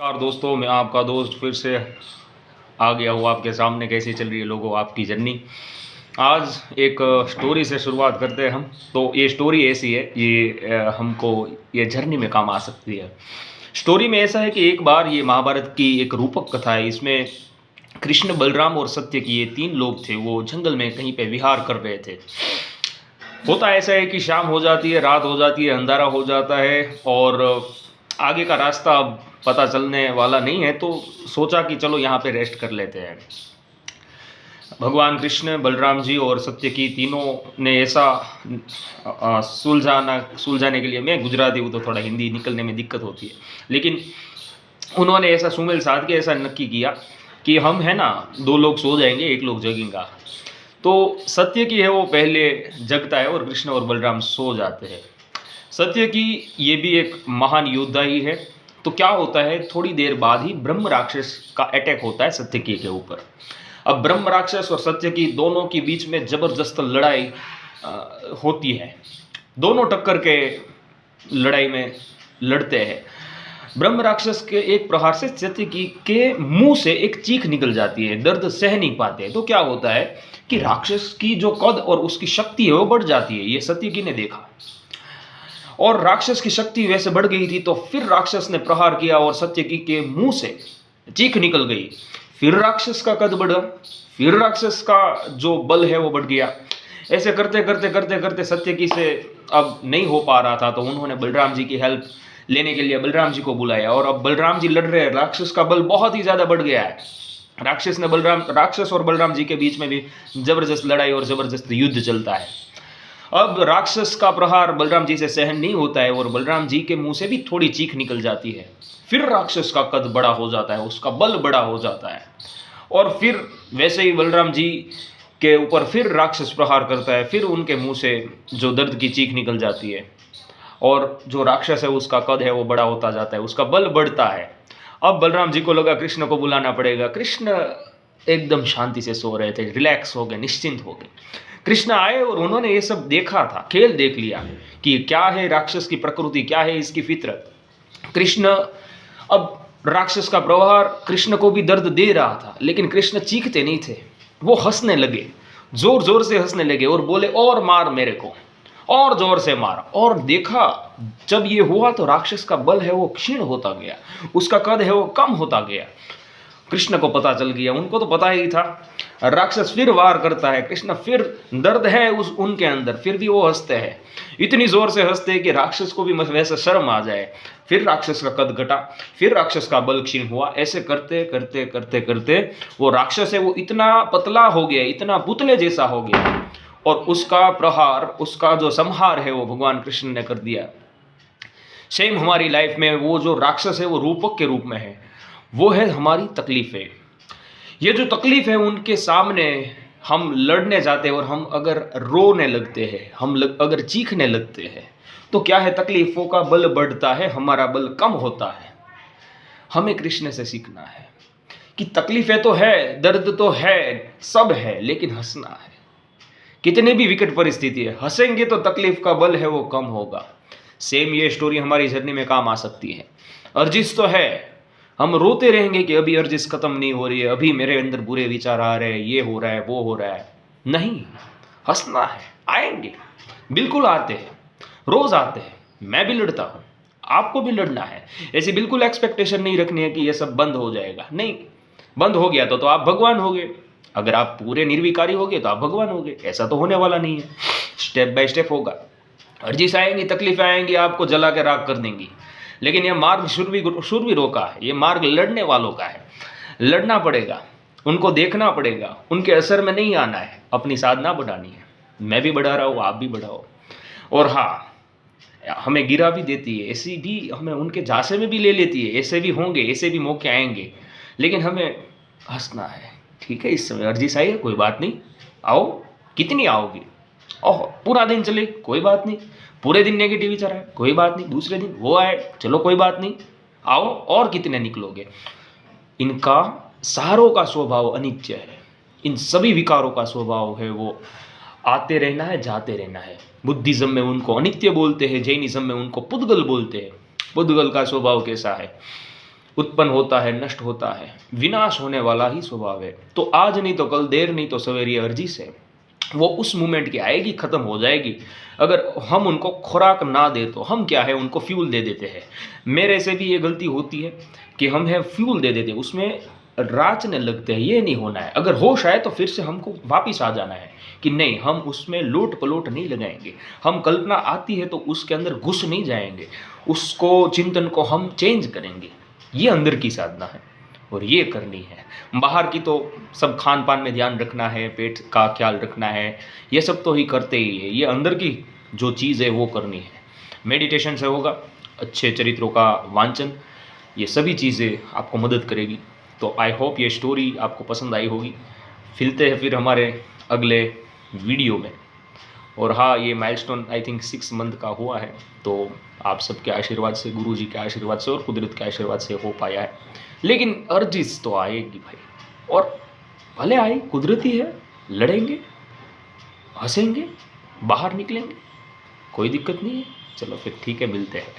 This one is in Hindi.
नमस्कार दोस्तों, मैं आपका दोस्त फिर से आ गया हूँ आपके सामने। कैसी चल रही है लोगों आपकी जर्नी। आज एक स्टोरी से शुरुआत करते हैं हम। तो ये स्टोरी ऐसी है, ये हमको ये जर्नी में काम आ सकती है। स्टोरी में ऐसा है कि एक बार ये महाभारत की एक रूपक कथा है। इसमें कृष्ण, बलराम और सत्यकी, ये तीन लोग थे। वो जंगल में कहीं पे विहार कर रहे थे। होता ऐसा है कि शाम हो जाती है, रात हो जाती है, अंधारा हो जाता है और आगे का रास्ता अब पता चलने वाला नहीं है। तो सोचा कि चलो यहाँ पे रेस्ट कर लेते हैं। भगवान कृष्ण, बलराम जी और सत्यकी तीनों ने ऐसा सुलझाने के लिए, मैं गुजराती हूँ तो थोड़ा हिंदी निकलने में दिक्कत होती है, लेकिन उन्होंने ऐसा सुमेल साध के ऐसा नक्की किया कि हम है ना, दो लोग सो जाएंगे, एक लोग जगेगा। तो सत्य की है वो पहले जगता है और कृष्ण और बलराम सो जाते हैं। सत्य की ये भी एक महान योद्धा ही है। तो क्या होता है, थोड़ी देर बाद ही ब्रह्म राक्षस का अटैक होता है सत्यकी के ऊपर। अब ब्रह्म राक्षस और सत्यकी दोनों के बीच में जबरदस्त लड़ाई होती है। दोनों टक्कर के लड़ाई में लड़ते हैं। ब्रह्म राक्षस के एक प्रहार से सत्यकी के मुंह से एक चीख निकल जाती है। दर्द सह नहीं पाते। तो क्या होता है कि राक्षस की जो कद और उसकी शक्ति है वो बढ़ जाती है। ये सत्यकी ने देखा और राक्षस की शक्ति वैसे बढ़ गई थी। तो फिर राक्षस ने प्रहार किया और सत्यकी के मुंह से चीख निकल गई। फिर राक्षस का कद बढ़ा, फिर राक्षस का जो बल है वो बढ़ गया। ऐसे करते करते करते करते सत्यकी से अब नहीं हो पा रहा था। तो उन्होंने बलराम जी की हेल्प लेने के लिए बलराम जी को बुलाया और अब बलराम जी लड़ रहे हैं। राक्षस का बल बहुत ही ज्यादा बढ़ गया है। राक्षस और बलराम जी के बीच में भी जबरदस्त लड़ाई और जबरदस्त युद्ध चलता है। अब राक्षस का प्रहार बलराम जी से सहन नहीं होता है और बलराम जी के मुंह से भी थोड़ी चीख निकल जाती है। फिर राक्षस का कद बड़ा हो जाता है, उसका बल बड़ा हो जाता है और फिर वैसे ही बलराम जी के ऊपर फिर राक्षस प्रहार करता है। फिर उनके मुंह से जो दर्द की चीख निकल जाती है और जो राक्षस है उसका कद है वो बड़ा होता जाता है, उसका बल बढ़ता है। अब बलराम जी को लगा कृष्ण को बुलाना पड़ेगा। कृष्ण एकदम शांति से सो रहे थे, रिलैक्स हो गए, निश्चिंत हो गए। कृष्ण आए और उन्होंने ये सब देखा था, खेल देख लिया कि क्या है राक्षस की प्रकृति, क्या है इसकी फितरत। कृष्ण अब राक्षस का प्रहार कृष्ण को भी दर्द दे रहा था, लेकिन कृष्ण चीखते नहीं थे। वो हंसने लगे, जोर जोर से हंसने लगे और बोले और मार मेरे को, और जोर से मारा। और देखा जब ये हुआ तो राक्षस का बल है वो क्षीण होता गया, उसका कद है वो कम होता गया। कृष्ण को पता चल गया, उनको तो पता ही था। राक्षस फिर वार करता है, कृष्ण फिर दर्द है उनके अंदर, फिर भी वो हंसते हैं। इतनी जोर से हंसते हैं कि राक्षस को भी वैसे शर्म आ जाए। फिर राक्षस का कद घटा, फिर राक्षस का बल क्षीण हुआ। ऐसे करते करते करते करते वो राक्षस है वो इतना पतला हो गया, इतना पुतले जैसा हो गया और उसका प्रहार, उसका जो संहार है वो भगवान कृष्ण ने कर दिया। सेम हमारी लाइफ में वो जो राक्षस है वो रूपक के रूप में है, वो है हमारी तकलीफें। ये जो तकलीफ है उनके सामने हम लड़ने जाते हैं और हम अगर रोने लगते हैं, अगर चीखने लगते हैं तो क्या है, तकलीफों का बल बढ़ता है, हमारा बल कम होता है। हमें कृष्ण से सीखना है कि तकलीफें तो है, दर्द तो है, सब है, लेकिन हंसना है। कितने भी विकट परिस्थिति है, हंसेंगे तो तकलीफ का बल है वो कम होगा। सेम ये स्टोरी हमारी जर्नी में काम आ सकती है। अर्जिश तो है, हम रोते रहेंगे कि अभी अर्जिश खत्म नहीं हो रही है, अभी मेरे अंदर बुरे विचार आ रहे हैं, ये हो रहा है, वो हो रहा है। नहीं, हंसना है, आएंगे, बिल्कुल आते हैं, रोज आते हैं। मैं भी लड़ता हूँ, आपको भी लड़ना है। ऐसी बिल्कुल एक्सपेक्टेशन नहीं रखनी है कि ये सब बंद हो जाएगा। नहीं, बंद हो गया तो आप भगवान हो गए। अगर आप पूरे निर्विकारी हो गए तो आप भगवान हो गए। ऐसा तो होने वाला नहीं है, स्टेप बाय स्टेप होगा। अर्जिश आएंगी, तकलीफें आएंगी, आपको जला के राख कर देंगी, लेकिन यह मार्ग शूरवीरों का है, ये मार्ग लड़ने वालों का है। लड़ना पड़ेगा, उनको देखना पड़ेगा, उनके असर में नहीं आना है, अपनी साधना बढ़ानी है। मैं भी बढ़ा रहा हूँ, आप भी बढ़ाओ। और हाँ, हमें गिरा भी देती है, ऐसी भी हमें उनके झांसे में भी ले लेती है। ऐसे भी होंगे, ऐसे भी मौके आएंगे, लेकिन हमें हंसना है। ठीक है, इस समय अर्जिश आई है, कोई बात नहीं, आओ। कितनी आओगी? ओह, पूरा दिन चले, कोई बात नहीं। पूरे दिन नेगेटिव विचार आए, कोई बात नहीं। दूसरे दिन वो आए, चलो कोई बात नहीं, आओ। और कितने निकलोगे? इनका सारों का स्वभाव अनित्य है। इन सभी विकारों का स्वभाव है वो आते रहना है, जाते रहना है। बुद्धिज्म में उनको अनित्य बोलते हैं, जैनिज्म में उनको पुद्गल बोलते हैं। पुद्गल का स्वभाव कैसा है? उत्पन्न होता है, नष्ट होता है, विनाश होने वाला ही स्वभाव है। तो आज नहीं तो कल, देर नहीं तो सवेर, ये अर्जी से वो उस मोमेंट की आएगी, ख़त्म हो जाएगी। अगर हम उनको खुराक ना दे तो हम क्या है, उनको फ्यूल दे देते हैं। मेरे से भी ये गलती होती है कि हम है फ्यूल दे देते हैं, उसमें राचने लगते हैं। ये नहीं होना है। अगर होश आए तो फिर से हमको वापिस आ जाना है कि नहीं, हम उसमें लोट पलोट नहीं लगाएंगे। हम कल्पना आती है तो उसके अंदर घुस नहीं जाएंगे, उसको चिंतन को हम चेंज करेंगे। ये अंदर की साधना है और ये करनी है। बाहर की तो सब खान पान में ध्यान रखना है, पेट का ख्याल रखना है, ये सब तो ही करते ही है। ये अंदर की जो चीज़ है वो करनी है। मेडिटेशन से होगा, अच्छे चरित्रों का वांचन, ये सभी चीज़ें आपको मदद करेगी। तो आई होप ये स्टोरी आपको पसंद आई होगी। मिलते हैं फिर हमारे अगले वीडियो में। और हाँ, ये माइलस्टोन आई थिंक 6 मंथ का हुआ है, तो आप सबके आशीर्वाद से, गुरुजी के आशीर्वाद से और कुदरत के आशीर्वाद से हो पाया है। लेकिन अर्जिस तो आएगी भाई, और भले आए, कुदरती है। लड़ेंगे, हंसेंगे, बाहर निकलेंगे, कोई दिक्कत नहीं है। चलो फिर ठीक है, मिलते हैं।